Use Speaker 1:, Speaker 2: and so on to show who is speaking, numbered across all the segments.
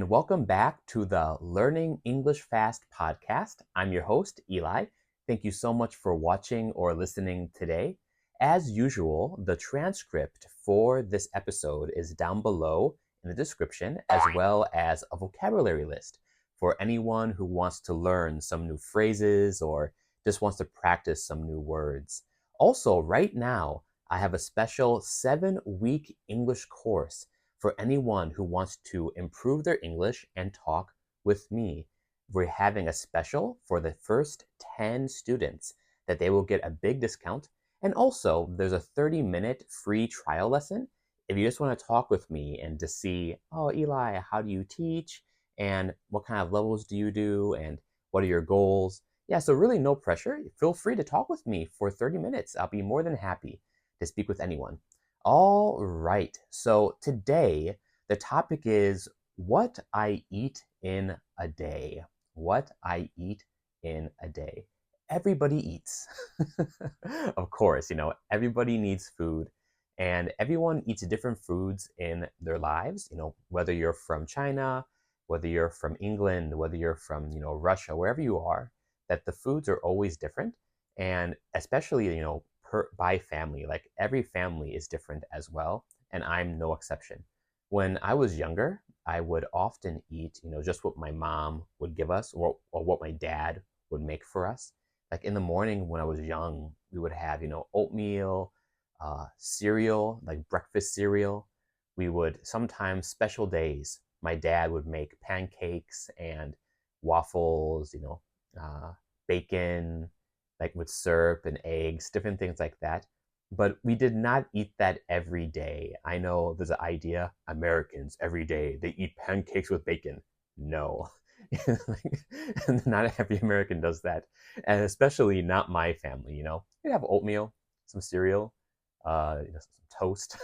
Speaker 1: and welcome back to the Learning English Fast podcast. I'm your host, Eli. Thank you so much for watching or listening today. As usual, the transcript for this episode is down below in the description, as well as a vocabulary list for anyone who wants to learn some new phrases or just wants to practice some new words. Also, right now, I have a special 7-week English course for anyone who wants to improve their English and talk with me. We're having a special for the first 10 students that they will get a big discount. And also, there's a 30-minute free trial lesson if you just want to talk with me and to see, oh, Eli, how do you teach? And what kind of levels do you do? And what are your goals? Yeah, so really no pressure. Feel free to talk with me for 30 minutes. I'll be more than happy to speak with anyone. All right, so today the topic is what I eat in a day. What I eat in a day. Everybody eats. Of course, everybody needs food and everyone eats different foods in their lives, whether you're from China, whether you're from England, whether you're from, Russia, wherever you are, that the foods are always different. And especially, by family. Like every family is different as well, and I'm no exception. When I was younger, I would often eat, just what my mom would give us or what my dad would make for us. Like in the morning when I was young, we would have, oatmeal, cereal, like breakfast cereal. We would sometimes special days, my dad would make pancakes and waffles, bacon, like with syrup and eggs, different things like that. But we did not eat that every day. I know there's an idea, Americans every day, they eat pancakes with bacon. No. Not every American does that. And especially not my family, We have oatmeal, some cereal, some toast,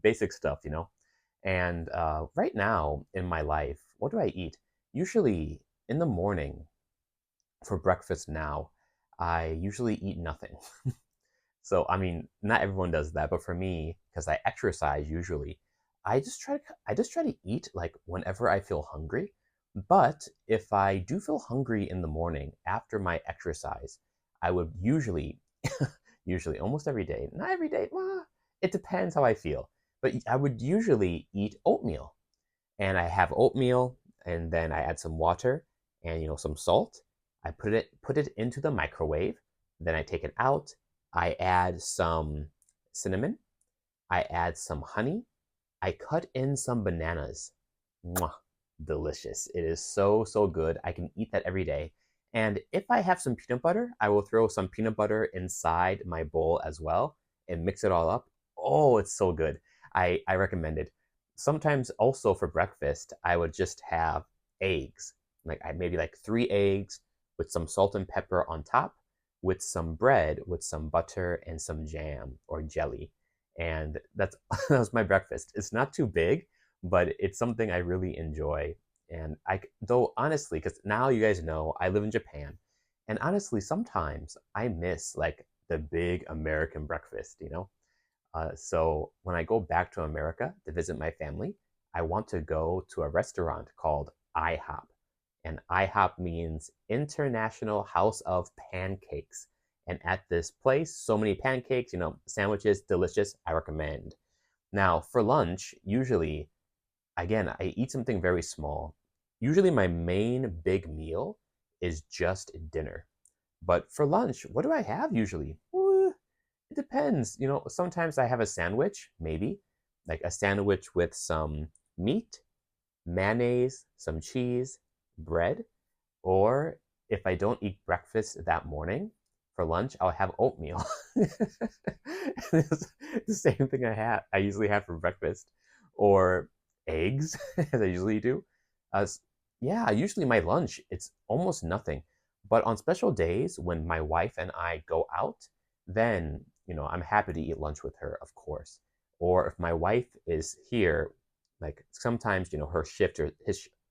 Speaker 1: basic stuff, And right now in my life, what do I eat? Usually in the morning for breakfast now, I usually eat nothing. So, I mean, not everyone does that, but for me, because I exercise usually, I just try to eat like whenever I feel hungry. But if I do feel hungry in the morning after my exercise, I would usually almost every day, not every day, well, it depends how I feel, but I would usually eat oatmeal. And I have oatmeal and then I add some water and some salt. I put it into the microwave, then I take it out. I add some cinnamon, I add some honey, I cut in some bananas. Mwah, delicious. It is so, so good. I can eat that every day. And if I have some peanut butter, I will throw some peanut butter inside my bowl as well and mix it all up. Oh, it's so good. I recommend it. Sometimes also for breakfast, I would just have eggs. Like I maybe like 3 eggs with some salt and pepper on top, with some bread, with some butter and some jam or jelly. And that's that was my breakfast. It's not too big, but it's something I really enjoy. And though honestly, because now you guys know I live in Japan, and honestly, sometimes I miss like the big American breakfast. So when I go back to America to visit my family, I want to go to a restaurant called IHOP. And IHOP means International House of Pancakes. And at this place, so many pancakes, sandwiches, delicious, I recommend. Now, for lunch, usually, again, I eat something very small. Usually my main big meal is just dinner. But for lunch, what do I have usually? It depends. Sometimes I have a sandwich, maybe, like a sandwich with some meat, mayonnaise, some cheese, bread, or if I don't eat breakfast that morning, for lunch, I'll have oatmeal. It's the same thing I usually have for breakfast, or eggs, as I usually do. Uh, yeah, usually my lunch, it's almost nothing. But on special days when my wife and I go out, then, I'm happy to eat lunch with her, of course. Or if my wife is here, like sometimes, her shift or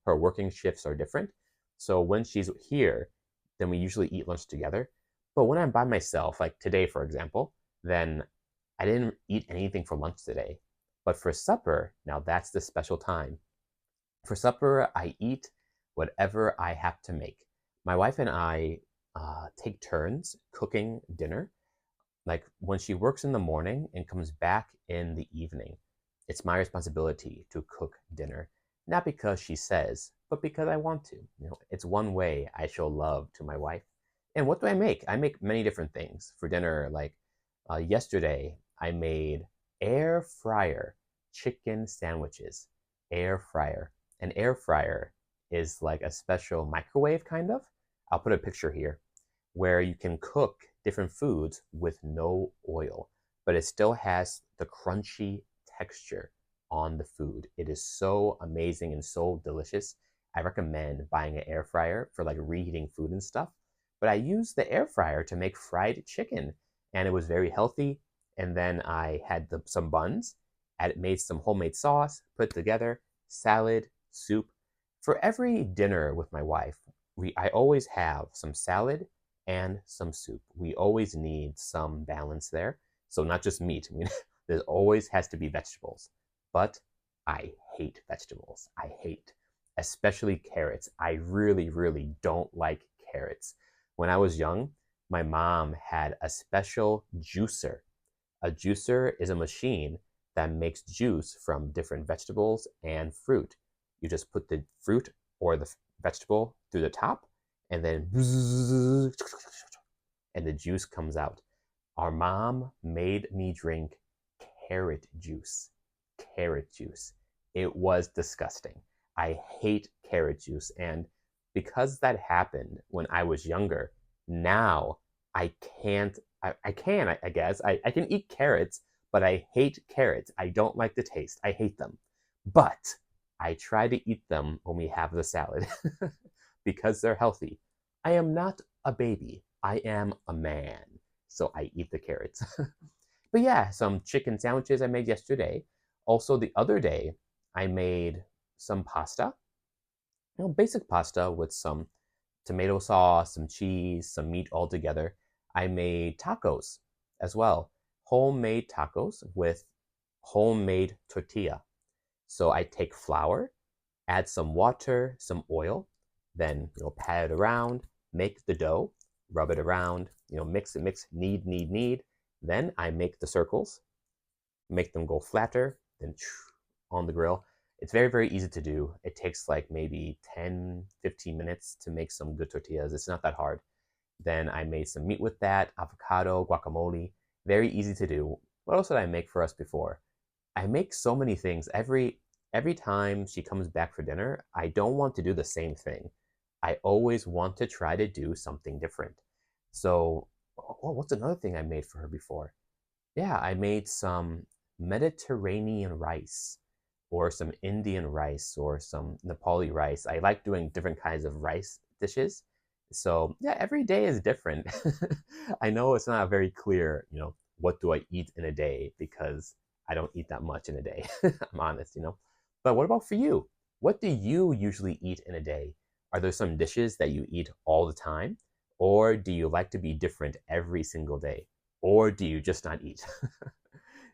Speaker 1: her working shifts are different. So when she's here, then we usually eat lunch together. But when I'm by myself, like today, for example, then I didn't eat anything for lunch today. But for supper, now that's the special time. For supper, I eat whatever I have to make. My wife and I take turns cooking dinner. Like when she works in the morning and comes back in the evening, it's my responsibility to cook dinner. Not because she says, but because I want to. It's one way I show love to my wife. And what do I make? I make many different things for dinner. Like yesterday, I made air fryer chicken sandwiches. Air fryer. An air fryer is like a special microwave, kind of. I'll put a picture here where you can cook different foods with no oil, but it still has the crunchy texture on the food. It is so amazing and so delicious. I recommend buying an air fryer for like reheating food and stuff. But I used the air fryer to make fried chicken, and it was very healthy. And then I had some buns, made some homemade sauce, put together, salad, soup. For every dinner with my wife, I always have some salad and some soup. We always need some balance there. So not just meat. There always has to be vegetables. But I hate vegetables. I hate, especially carrots. I really, really don't like carrots. When I was young, my mom had a special juicer. A juicer is a machine that makes juice from different vegetables and fruit. You just put the fruit or the vegetable through the top, and then and the juice comes out. Our mom made me drink carrot juice. Carrot juice. It was disgusting. I hate carrot juice, and because that happened when I was younger, now I can't. I guess. I can eat carrots, but I hate carrots. I don't like the taste. I hate them. But I try to eat them when we have the salad because they're healthy. I am not a baby. I am a man. So I eat the carrots. But yeah, some chicken sandwiches I made yesterday. Also, the other day, I made some pasta. Basic pasta with some tomato sauce, some cheese, some meat all together. I made tacos as well. Homemade tacos with homemade tortilla. So I take flour, add some water, some oil, then pat it around, make the dough, rub it around, mix, knead. Then I make the circles, make them go flatter, then on the grill. It's very, very easy to do. It takes like maybe 10, 15 minutes to make some good tortillas. It's not that hard. Then I made some meat with that, avocado, guacamole. Very easy to do. What else did I make for us before? I make so many things. Every time she comes back for dinner, I don't want to do the same thing. I always want to try to do something different. So, what's another thing I made for her before? Yeah, I made some Mediterranean rice, or some Indian rice, or some Nepali rice. I like doing different kinds of rice dishes. So yeah, every day is different. I know it's not very clear, what do I eat in a day, because I don't eat that much in a day. I'm honest. But what about for you? What do you usually eat in a day? Are there some dishes that you eat all the time? Or do you like to be different every single day? Or do you just not eat?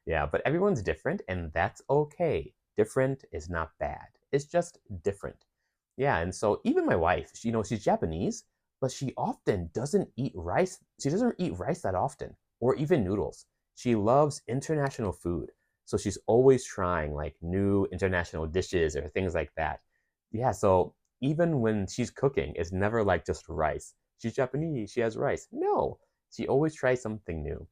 Speaker 1: Yeah, but everyone's different, and that's okay. Different is not bad. It's just different. Yeah, and so even my wife, she's Japanese, but she often doesn't eat rice. She doesn't eat rice that often, or even noodles. She loves international food. So she's always trying like new international dishes or things like that. Yeah, so even when she's cooking, it's never like just rice. She's Japanese, she has rice. No, she always tries something new.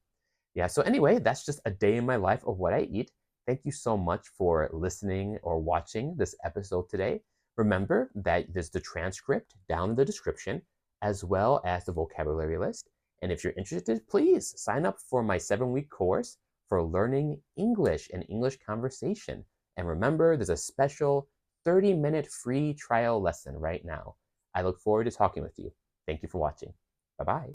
Speaker 1: Yeah, so anyway, that's just a day in my life of what I eat. Thank you so much for listening or watching this episode today. Remember that there's the transcript down in the description, as well as the vocabulary list. And if you're interested, please sign up for my 7-week course for learning English and English conversation. And remember, there's a special 30-minute free trial lesson right now. I look forward to talking with you. Thank you for watching. Bye-bye.